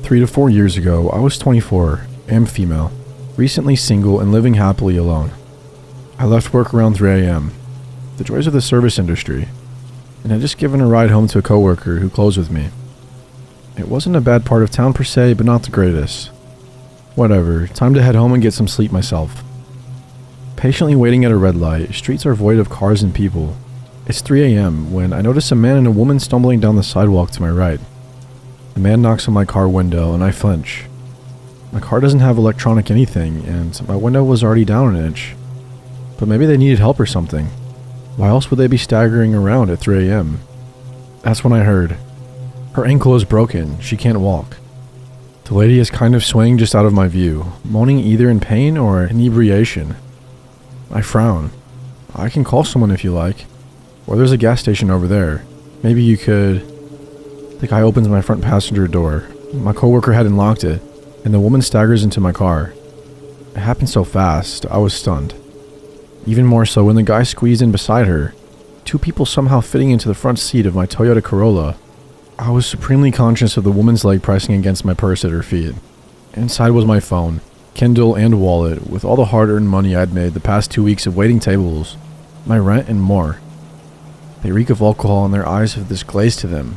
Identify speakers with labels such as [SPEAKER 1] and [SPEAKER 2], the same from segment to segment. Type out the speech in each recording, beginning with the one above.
[SPEAKER 1] 3 to 4 years ago, I was 24, am female, recently single and living happily alone. I left work around 3 a.m., the joys of the service industry, and had just given a ride home to a coworker who closed with me. It wasn't a bad part of town per se, but not the greatest. Whatever, time to head home and get some sleep myself. Patiently waiting at a red light, streets are void of cars and people. It's 3 a.m. when I notice a man and a woman stumbling down the sidewalk to my right. The man knocks on my car window and I flinch. My car doesn't have electronic anything, and my window was already down an inch. But maybe they needed help or something. Why else would they be staggering around at 3 a.m.? That's when I heard, "Her ankle is broken, she can't walk." The lady is kind of swaying just out of my view, moaning either in pain or inebriation. I frown. "I can call someone if you like. Or there's a gas station over there. Maybe you could..." The guy opens my front passenger door. My coworker hadn't locked it, and the woman staggers into my car. It happened so fast, I was stunned. Even more so when the guy squeezed in beside her, 2 people somehow fitting into the front seat of my Toyota Corolla. I was supremely conscious of the woman's leg pressing against my purse at her feet. Inside was my phone, Kindle, and wallet, with all the hard-earned money I'd made the past 2 weeks of waiting tables, my rent, and more. They reek of alcohol and their eyes have this glaze to them.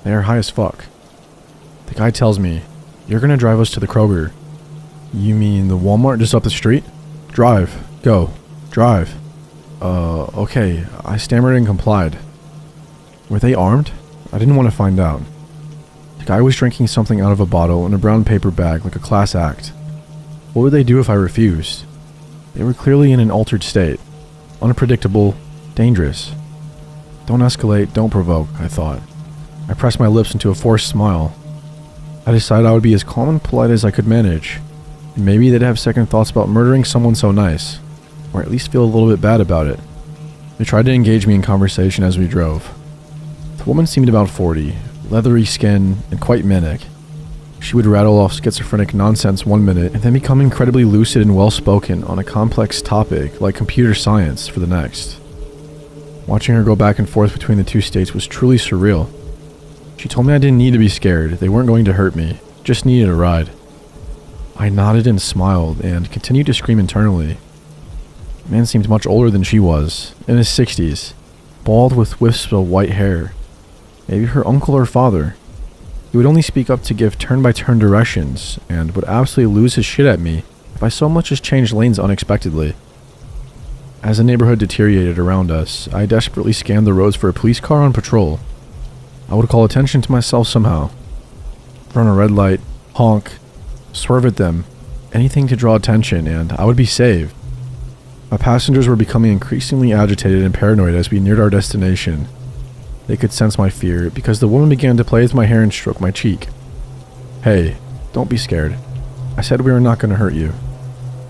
[SPEAKER 1] They are high as fuck. The guy tells me, "You're gonna drive us to the Kroger." "You mean the Walmart just up the street?" "Drive. Go. Drive." Okay, I stammered and complied. Were they armed? I didn't want to find out. The guy was drinking something out of a bottle in a brown paper bag like a class act. What would they do if I refused? They were clearly in an altered state. Unpredictable, dangerous. Don't escalate, don't provoke, I thought. I pressed my lips into a forced smile. I decided I would be as calm and polite as I could manage, and maybe they'd have second thoughts about murdering someone so nice, or at least feel a little bit bad about it. They tried to engage me in conversation as we drove. The woman seemed about 40, leathery skin, and quite manic. She would rattle off schizophrenic nonsense one minute and then become incredibly lucid and well-spoken on a complex topic like computer science for the next. Watching her go back and forth between the 2 states was truly surreal. She told me I didn't need to be scared, they weren't going to hurt me, just needed a ride. I nodded and smiled and continued to scream internally. The man seemed much older than she was, in his 60s, bald with wisps of white hair. Maybe her uncle or father. He would only speak up to give turn-by-turn directions, and would absolutely lose his shit at me if I so much as changed lanes unexpectedly. As the neighborhood deteriorated around us, I desperately scanned the roads for a police car on patrol. I would call attention to myself somehow. Run a red light, honk, swerve at them, anything to draw attention, and I would be saved. My passengers were becoming increasingly agitated and paranoid as we neared our destination. They could sense my fear because the woman began to play with my hair and stroke my cheek. "Hey, don't be scared. I said we were not going to hurt you.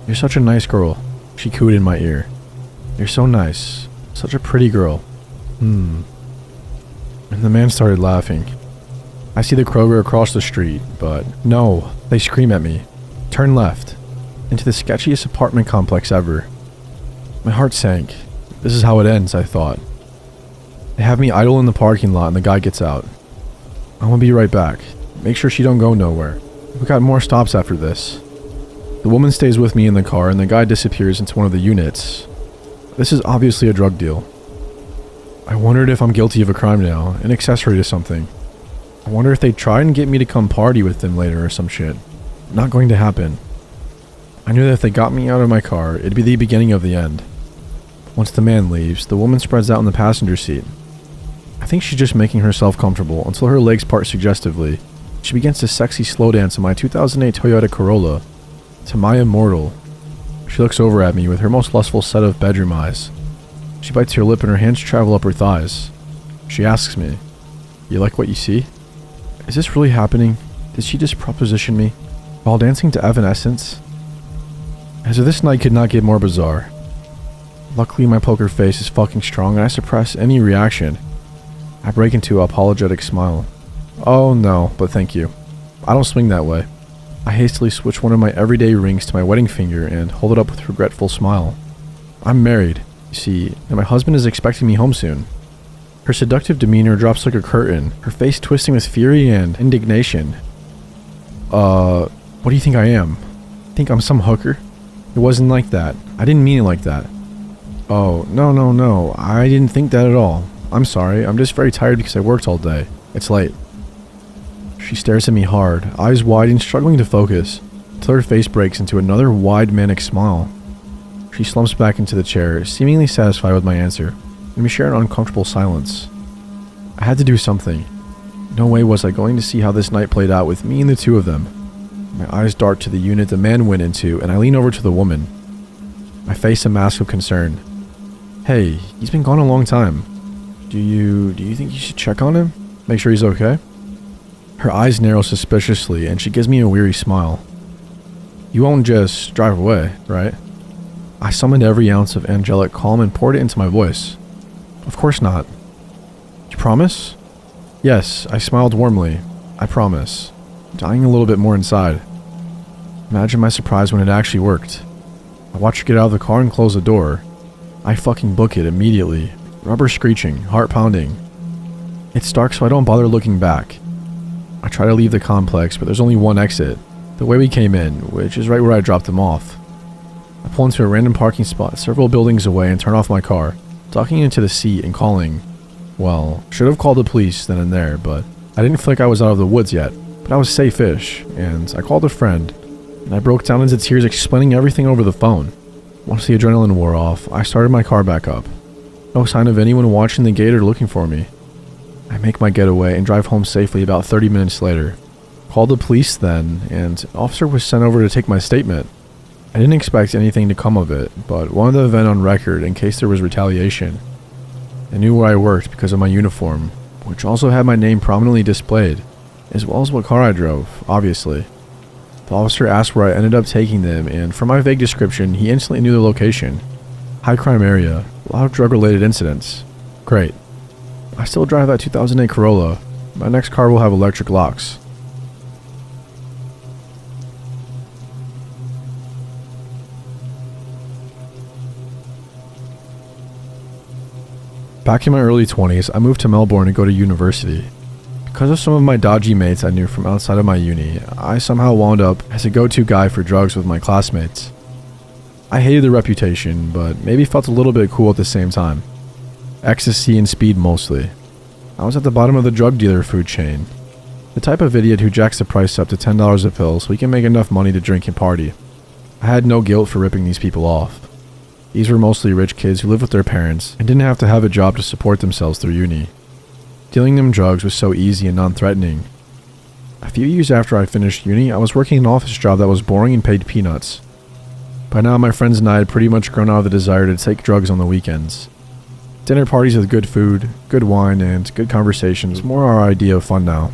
[SPEAKER 1] You're such a nice girl," she cooed in my ear. "You're so nice. Such a pretty girl." And the man started laughing. I see the Kroger across the street, but no, they scream at me. Turn left, into the sketchiest apartment complex ever. My heart sank. This is how it ends, I thought. They have me idle in the parking lot and the guy gets out. "I'm gonna be right back. Make sure she don't go nowhere. We got more stops after this." The woman stays with me in the car and the guy disappears into one of the units. This is obviously a drug deal. I wondered if I'm guilty of a crime now, an accessory to something. I wonder if they'd try and get me to come party with them later or some shit. Not going to happen. I knew that if they got me out of my car, it'd be the beginning of the end. Once the man leaves, the woman spreads out in the passenger seat. I think she's just making herself comfortable until her legs part suggestively. She begins to sexy slow dance in my 2008 Toyota Corolla. To my immortal. She looks over at me with her most lustful set of bedroom eyes. She bites her lip and her hands travel up her thighs. She asks me, "You like what you see? Is this really happening? Did she just proposition me? While dancing to Evanescence?" As if this night could not get more bizarre. Luckily my poker face is fucking strong and I suppress any reaction. I break into an apologetic smile. "Oh no, but thank you. I don't swing that way." I hastily switch one of my everyday rings to my wedding finger and hold it up with a regretful smile. I'm married, you see, and my husband is expecting me home soon. Her seductive demeanor drops like a curtain, her face twisting with fury and indignation. What do you think I am? Think I'm some hooker? It wasn't like that. I didn't mean it like that. Oh, no. I didn't think that at all. I'm sorry. I'm just very tired because I worked all day. It's late. She stares at me hard, eyes wide and struggling to focus, till her face breaks into another wide manic smile. She slumps back into the chair, seemingly satisfied with my answer, and we share an uncomfortable silence. I had to do something. No way was I going to see how this night played out with me and the two of them. My eyes dart to the unit the man went into, and I lean over to the woman. I face a mask of concern. Hey, he's been gone a long time. Do you think you should check on him? Make sure he's okay? Her eyes narrow suspiciously, and she gives me a weary smile. You won't just drive away, right? I summoned every ounce of angelic calm and poured it into my voice. Of course not. You promise? Yes, I smiled warmly. I promise. Dying a little bit more inside. Imagine my surprise when it actually worked. I watched her get out of the car and close the door. I fucking book it immediately. Rubber screeching, heart pounding. It's dark, so I don't bother looking back. I try to leave the complex, but there's only one exit. The way we came in, which is right where I dropped them off. I pull into a random parking spot several buildings away and turn off my car, ducking into the seat and calling. Well, should have called the police then and there, but I didn't feel like I was out of the woods yet. But I was safe-ish, and I called a friend, and I broke down into tears explaining everything over the phone. Once the adrenaline wore off, I started my car back up. No sign of anyone watching the gate or looking for me. I make my getaway and drive home safely about 30 minutes later. Called the police then, and an officer was sent over to take my statement. I didn't expect anything to come of it, but wanted the event on record in case there was retaliation. They knew where I worked because of my uniform, which also had my name prominently displayed, as well as what car I drove, obviously. The officer asked where I ended up taking them, and from my vague description, he instantly knew the location. High crime area, a lot of drug-related incidents. Great. I still drive that 2008 Corolla. My next car will have electric locks. Back in my early 20s, I moved to Melbourne to go to university. Because of some of my dodgy mates I knew from outside of my uni, I somehow wound up as a go-to guy for drugs with my classmates. I hated the reputation, but maybe felt a little bit cool at the same time. Ecstasy and speed mostly. I was at the bottom of the drug dealer food chain. The type of idiot who jacks the price up to $10 a pill so he can make enough money to drink and party. I had no guilt for ripping these people off. These were mostly rich kids who lived with their parents and didn't have to have a job to support themselves through uni. Dealing them drugs was so easy and non-threatening. A few years after I finished uni, I was working an office job that was boring and paid peanuts. By now, my friends and I had pretty much grown out of the desire to take drugs on the weekends. Dinner parties with good food, good wine, and good conversation was more our idea of fun now.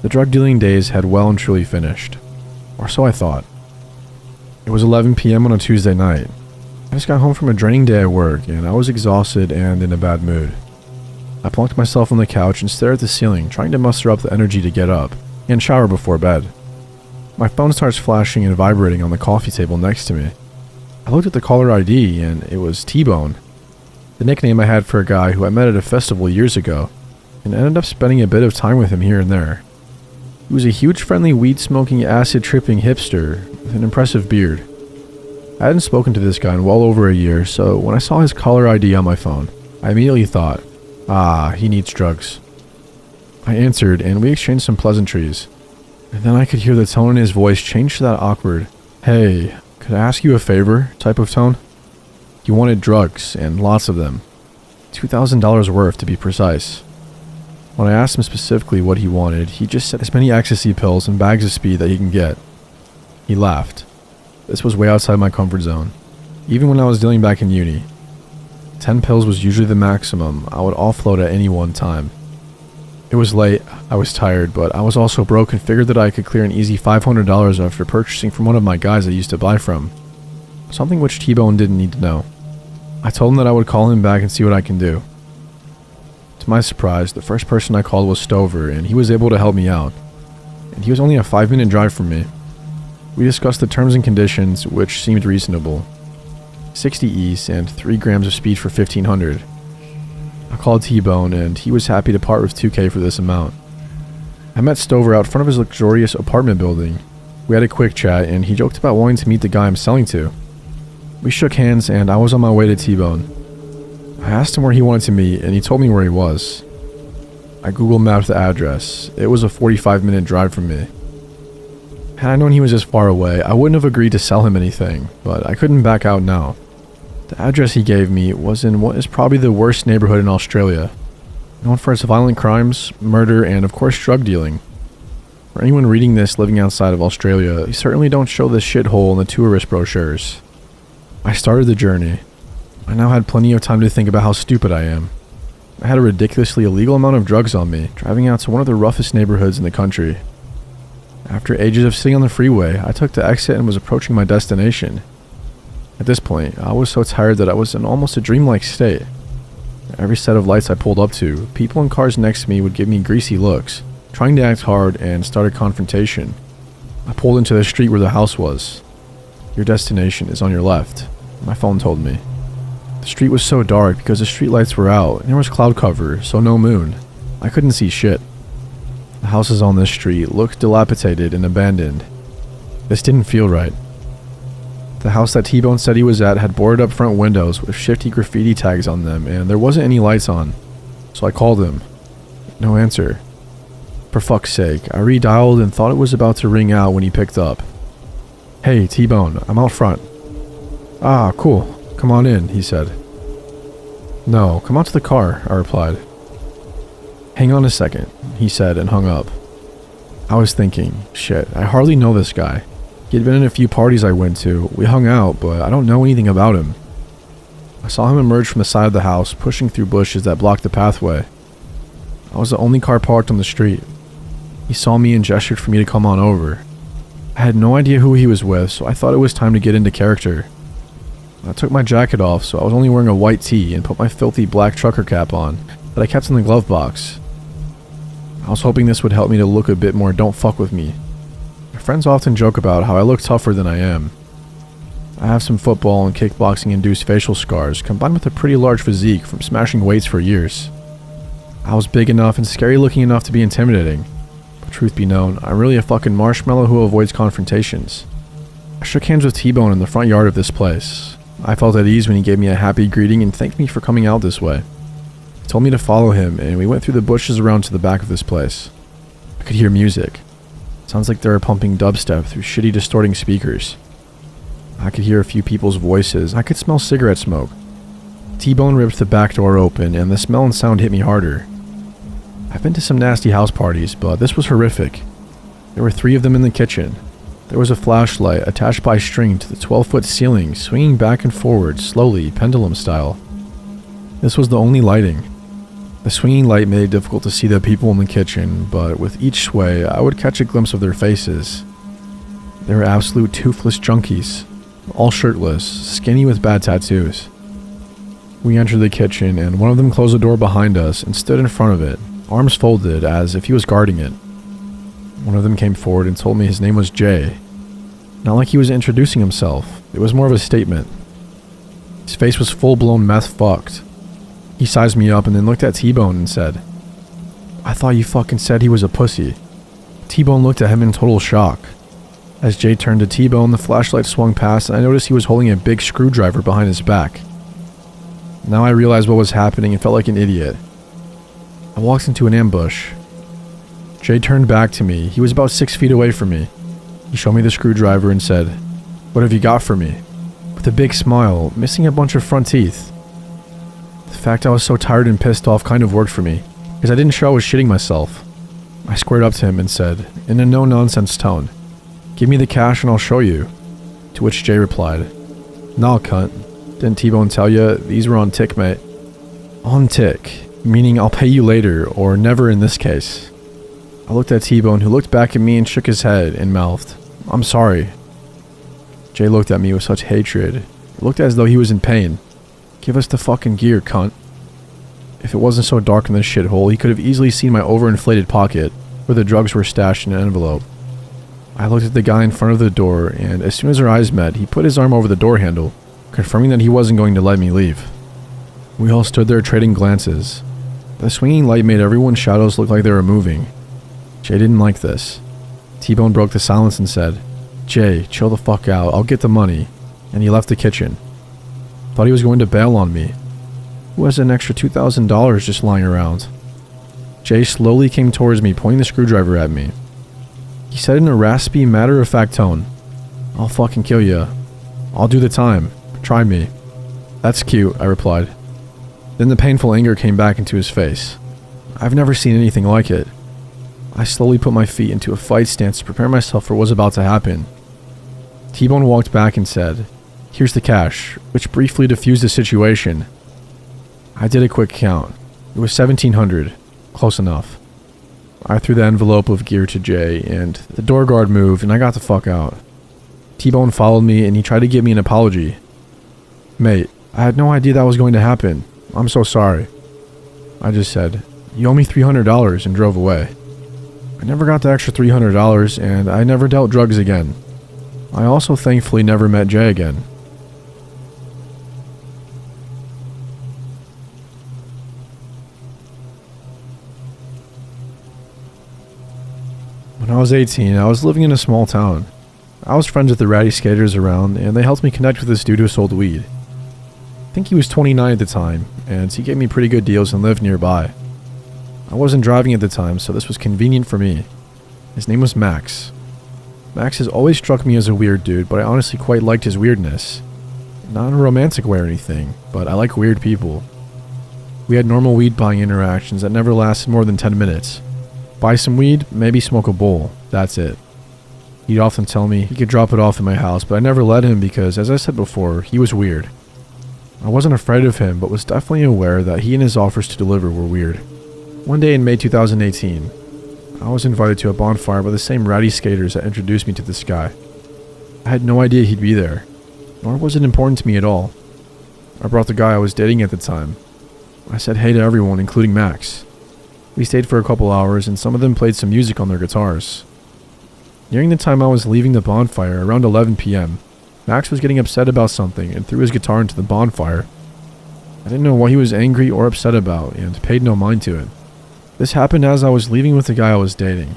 [SPEAKER 1] The drug dealing days had well and truly finished. Or so I thought. It was 11 p.m. on a Tuesday night. I just got home from a draining day at work, and I was exhausted and in a bad mood. I plunked myself on the couch and stared at the ceiling, trying to muster up the energy to get up and shower before bed. My phone starts flashing and vibrating on the coffee table next to me. I looked at the caller ID, and it was T-Bone, the nickname I had for a guy who I met at a festival years ago, and ended up spending a bit of time with him here and there. He was a huge, friendly, weed-smoking, acid-tripping hipster with an impressive beard. I hadn't spoken to this guy in well over a year, so when I saw his caller ID on my phone, I immediately thought, he needs drugs. I answered, and we exchanged some pleasantries. And then I could hear the tone in his voice change to that awkward, "Hey, could I ask you a favor?" type of tone. He wanted drugs, and lots of them. $2,000 worth, to be precise. When I asked him specifically what he wanted, he just said as many ecstasy pills and bags of speed that he can get. He laughed. This was way outside my comfort zone, even when I was dealing back in uni. 10 pills was usually the maximum I would offload at any one time. It was late, I was tired, but I was also broke and figured that I could clear an easy $500 after purchasing from one of my guys I used to buy from. Something which T-Bone didn't need to know. I told him that I would call him back and see what I can do. To my surprise, the first person I called was Stover, and he was able to help me out. And he was only a 5-minute drive from me. We discussed the terms and conditions, which seemed reasonable. 60 E's and 3 grams of speed for $1,500. I called T-Bone, and he was happy to part with $2K for this amount. I met Stover out front of his luxurious apartment building. We had a quick chat, and he joked about wanting to meet the guy I'm selling to. We shook hands, and I was on my way to T-Bone. I asked him where he wanted to meet, and he told me where he was. I Google mapped the address. It was a 45-minute drive from me. Had I known he was this far away, I wouldn't have agreed to sell him anything, but I couldn't back out now. The address he gave me was in what is probably the worst neighborhood in Australia, known for its violent crimes, murder, and of course drug dealing. For anyone reading this living outside of Australia, they certainly don't show this shithole in the tourist brochures. I started the journey. I now had plenty of time to think about how stupid I am. I had a ridiculously illegal amount of drugs on me, driving out to one of the roughest neighborhoods in the country. After ages of sitting on the freeway, I took the exit and was approaching my destination. At this point, I was so tired that I was in almost a dreamlike state. Every set of lights I pulled up to, people in cars next to me would give me greasy looks, trying to act hard and start a confrontation. I pulled into the street where the house was. Your destination is on your left, my phone told me. The street was so dark because the street lights were out and there was cloud cover, so no moon. I couldn't see shit. The houses on this street looked dilapidated and abandoned. This didn't feel right. The house that T-Bone said he was at had boarded up front windows with shifty graffiti tags on them, and there wasn't any lights on. So I called him. No answer. For fuck's sake, I redialed and thought it was about to ring out when he picked up. Hey, T-Bone, I'm out front. Ah, cool. Come on in, he said. No, come out to the car, I replied. Hang on a second, he said and hung up. I was thinking, shit, I hardly know this guy. He had been in a few parties I went to. We hung out, but I don't know anything about him. I saw him emerge from the side of the house, pushing through bushes that blocked the pathway. I was the only car parked on the street. He saw me and gestured for me to come on over. I had no idea who he was with, so I thought it was time to get into character. I took my jacket off, so I was only wearing a white tee, and put my filthy black trucker cap on that I kept in the glove box. I was hoping this would help me to look a bit more don't fuck with me. My friends often joke about how I look tougher than I am. I have some football and kickboxing-induced facial scars, combined with a pretty large physique from smashing weights for years. I was big enough and scary-looking enough to be intimidating. But truth be known, I'm really a fucking marshmallow who avoids confrontations. I shook hands with T-Bone in the front yard of this place. I felt at ease when he gave me a happy greeting and thanked me for coming out this way. He told me to follow him, and we went through the bushes around to the back of this place. I could hear music. It sounds like they were pumping dubstep through shitty distorting speakers. I could hear a few people's voices. I could smell cigarette smoke. T-Bone ripped the back door open, and the smell and sound hit me harder. I've been to some nasty house parties, but this was horrific. There were 3 of them in the kitchen. There was a flashlight attached by string to the 12-foot ceiling, swinging back and forward, slowly, pendulum style. This was the only lighting. The swinging light made it difficult to see the people in the kitchen, but with each sway, I would catch a glimpse of their faces. They were absolute toothless junkies, all shirtless, skinny with bad tattoos. We entered the kitchen, and one of them closed the door behind us and stood in front of it, arms folded as if he was guarding it. One of them came forward and told me his name was Jay. Not like he was introducing himself, it was more of a statement. His face was full-blown meth fucked. He sized me up and then looked at T-Bone and said, "I thought you fucking said he was a pussy." T-Bone looked at him in total shock. As Jay turned to T-Bone, the flashlight swung past and I noticed he was holding a big screwdriver behind his back. Now I realized what was happening and felt like an idiot. I walked into an ambush. Jay turned back to me. He was about 6 feet away from me. He showed me the screwdriver and said, "What have you got for me?" With a big smile, missing a bunch of front teeth. The fact I was so tired and pissed off kind of worked for me, because I didn't show I was shitting myself. I squared up to him and said, in a no-nonsense tone, "Give me the cash and I'll show you." To which Jay replied, "Nah, cunt. Didn't T-Bone tell ya? These were on tick, mate." On tick, meaning I'll pay you later, or never in this case. I looked at T-Bone, who looked back at me and shook his head and mouthed, "I'm sorry." Jay looked at me with such hatred. It looked as though he was in pain. "Give us the fucking gear, cunt." If it wasn't so dark in this shithole, he could have easily seen my overinflated pocket, where the drugs were stashed in an envelope. I looked at the guy in front of the door, and as soon as our eyes met, he put his arm over the door handle, confirming that he wasn't going to let me leave. We all stood there trading glances. The swinging light made everyone's shadows look like they were moving. Jay didn't like this. T-Bone broke the silence and said, "Jay, chill the fuck out, I'll get the money." And he left the kitchen. Thought he was going to bail on me. Who has an extra $2,000 just lying around? Jay slowly came towards me, pointing the screwdriver at me. He said in a raspy, matter-of-fact tone, "I'll fucking kill ya. I'll do the time. Try me." "That's cute," I replied. Then the painful anger came back into his face. I've never seen anything like it. I slowly put my feet into a fight stance to prepare myself for what was about to happen. T-Bone walked back and said, "Here's the cash," which briefly diffused the situation. I did a quick count. It was $1,700. Close enough. I threw the envelope of gear to Jay, and the door guard moved, and I got the fuck out. T-Bone followed me, and he tried to give me an apology. "Mate, I had no idea that was going to happen. I'm so sorry." I just said, "You owe me $300," and drove away. I never got the extra $300, and I never dealt drugs again. I also thankfully never met Jay again. When I was 18, I was living in a small town. I was friends with the ratty skaters around, and they helped me connect with this dude who sold weed. I think he was 29 at the time, and he gave me pretty good deals and lived nearby. I wasn't driving at the time, so this was convenient for me. His name was Max. Max has always struck me as a weird dude, but I honestly quite liked his weirdness. Not in a romantic way or anything, but I like weird people. We had normal weed buying interactions that never lasted more than 10 minutes. Buy some weed, maybe smoke a bowl, that's it. He'd often tell me he could drop it off at my house, but I never let him because, as I said before, he was weird. I wasn't afraid of him, but was definitely aware that he and his offers to deliver were weird. One day in May 2018, I was invited to a bonfire by the same ratty skaters that introduced me to this guy. I had no idea he'd be there, nor was it important to me at all. I brought the guy I was dating at the time. I said hey to everyone, including Max. We stayed for a couple hours, and some of them played some music on their guitars. Nearing the time I was leaving the bonfire, around 11 p.m., Max was getting upset about something and threw his guitar into the bonfire. I didn't know what he was angry or upset about, and paid no mind to it. This happened as I was leaving with the guy I was dating.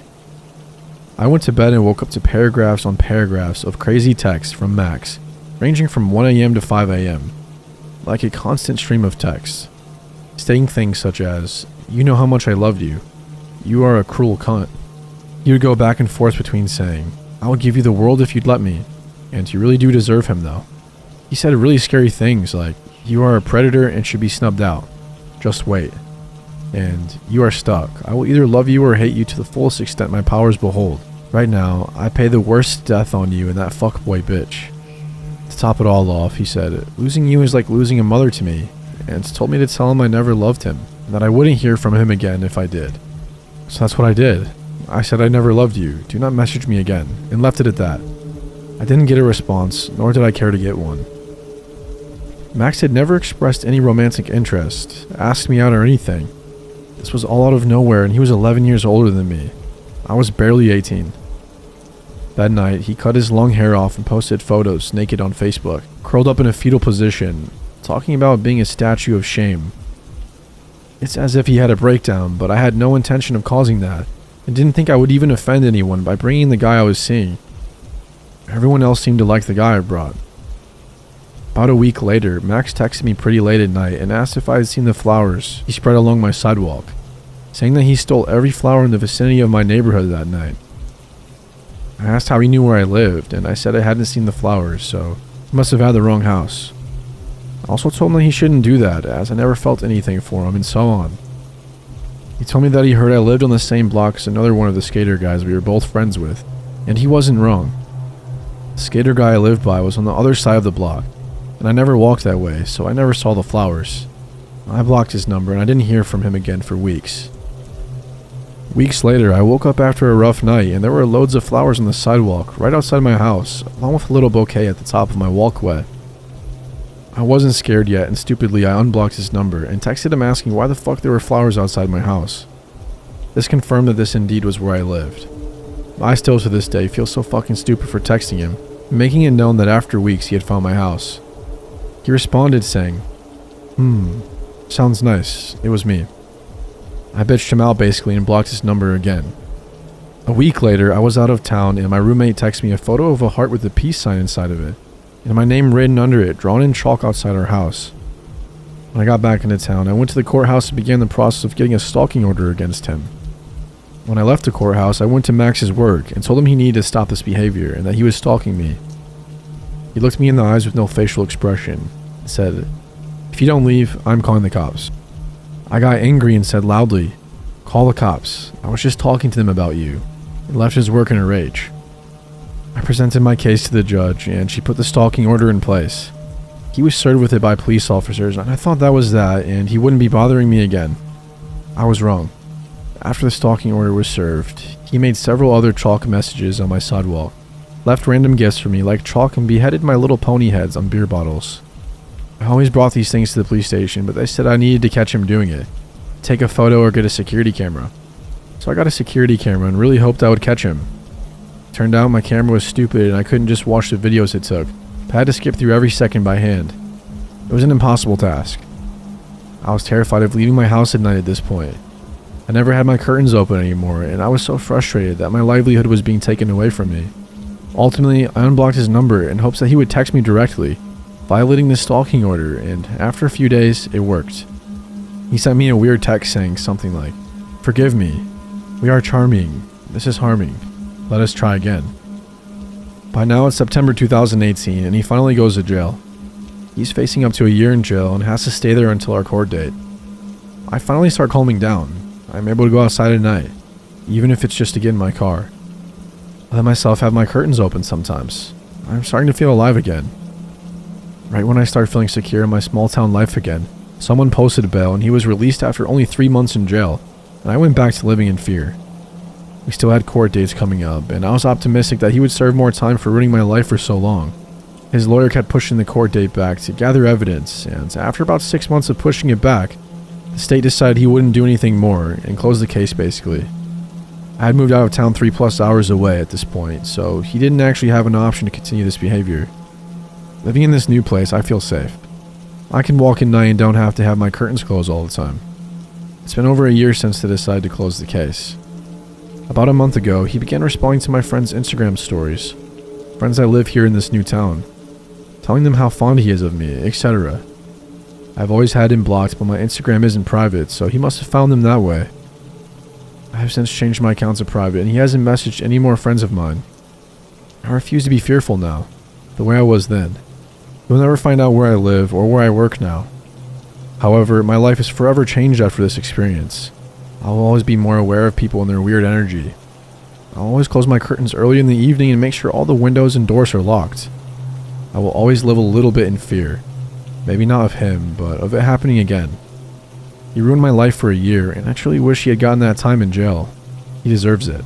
[SPEAKER 1] I went to bed and woke up to paragraphs on paragraphs of crazy texts from Max, ranging from 1 a.m. to 5 a.m., like a constant stream of texts, stating things such as, "You know how much I loved you. You are a cruel cunt." He would go back and forth between saying, "I would give you the world if you'd let me, and you really do deserve him though." He said really scary things like, "You are a predator and should be snubbed out. Just wait." And, "You are stuck. I will either love you or hate you to the fullest extent my powers behold. Right now, I pay the worst death on you and that fuckboy bitch." To top it all off, he said, "Losing you is like losing a mother to me," and told me to tell him I never loved him, and that I wouldn't hear from him again if I did. So that's what I did. I said I never loved you, do not message me again, and left it at that. I didn't get a response, nor did I care to get one. Max had never expressed any romantic interest, asked me out or anything. This was all out of nowhere, and he was 11 years older than me. I was barely 18. That night, he cut his long hair off and posted photos naked on Facebook, curled up in a fetal position, talking about being a statue of shame. It's as if he had a breakdown, but I had no intention of causing that, and didn't think I would even offend anyone by bringing the guy I was seeing. Everyone else seemed to like the guy I brought. About a week later, Max texted me pretty late at night and asked if I had seen the flowers he spread along my sidewalk, saying that he stole every flower in the vicinity of my neighborhood that night. I asked how he knew where I lived, and I said I hadn't seen the flowers, so he must have had the wrong house. I also told him that he shouldn't do that, as I never felt anything for him, and so on. He told me that he heard I lived on the same block as another one of the skater guys we were both friends with, and he wasn't wrong. The skater guy I lived by was on the other side of the block, and I never walked that way, so I never saw the flowers. I blocked his number, and I didn't hear from him again for weeks. Weeks later, I woke up after a rough night, and there were loads of flowers on the sidewalk right outside my house, along with a little bouquet at the top of my walkway. I wasn't scared yet, and stupidly I unblocked his number and texted him asking why the fuck there were flowers outside my house. This confirmed that this indeed was where I lived. I still to this day feel so fucking stupid for texting him, making it known that after weeks he had found my house. He responded saying, sounds nice, it was me. I bitched him out basically and blocked his number again. A week later, I was out of town and my roommate texted me a photo of a heart with a peace sign inside of it, and my name written under it, drawn in chalk outside our house. When I got back into town, I went to the courthouse and began the process of getting a stalking order against him. When I left the courthouse, I went to Max's work and told him he needed to stop this behavior and that he was stalking me. He looked me in the eyes with no facial expression and said, "If you don't leave, I'm calling the cops." I got angry and said loudly, "Call the cops. I was just talking to them about you," and left his work in a rage. I presented my case to the judge and she put the stalking order in place. He was served with it by police officers and I thought that was that and he wouldn't be bothering me again. I was wrong. After the stalking order was served, he made several other chalk messages on my sidewalk, left random gifts for me like chalk, and beheaded my little pony heads on beer bottles. I always brought these things to the police station, but they said I needed to catch him doing it, take a photo or get a security camera. So I got a security camera and really hoped I would catch him. Turned out my camera was stupid and I couldn't just watch the videos it took, but I had to skip through every second by hand. It was an impossible task. I was terrified of leaving my house at night at this point. I never had my curtains open anymore, and I was so frustrated that my livelihood was being taken away from me. Ultimately, I unblocked his number in hopes that he would text me directly, violating the stalking order, and after a few days, it worked. He sent me a weird text saying something like, "Forgive me. We are charming. This is harming. Let us try again." By now it's September 2018, and he finally goes to jail. He's facing up to a year in jail and has to stay there until our court date. I finally start calming down. I'm able to go outside at night, even if it's just to get in my car. I let myself have my curtains open sometimes. I'm starting to feel alive again. Right when I start feeling secure in my small town life again, someone posted bail and he was released after only 3 months in jail, and I went back to living in fear. We still had court dates coming up, and I was optimistic that he would serve more time for ruining my life for so long. His lawyer kept pushing the court date back to gather evidence, and after about 6 months of pushing it back, the state decided he wouldn't do anything more and closed the case basically. I had moved out of town 3+ hours away at this point, so he didn't actually have an option to continue this behavior. Living in this new place, I feel safe. I can walk at night and don't have to have my curtains closed all the time. It's been over a year since they decided to close the case. About a month ago, he began responding to my friends' Instagram stories, friends that live here in this new town, telling them how fond he is of me, etc. I've always had him blocked, but my Instagram isn't private, so he must have found them that way. I have since changed my account to private, and he hasn't messaged any more friends of mine. I refuse to be fearful now, the way I was then. He'll never find out where I live or where I work now. However, my life is forever changed after this experience. I will always be more aware of people and their weird energy. I'll always close my curtains early in the evening and make sure all the windows and doors are locked. I will always live a little bit in fear. Maybe not of him, but of it happening again. He ruined my life for a year, and I truly wish he had gotten that time in jail. He deserves it.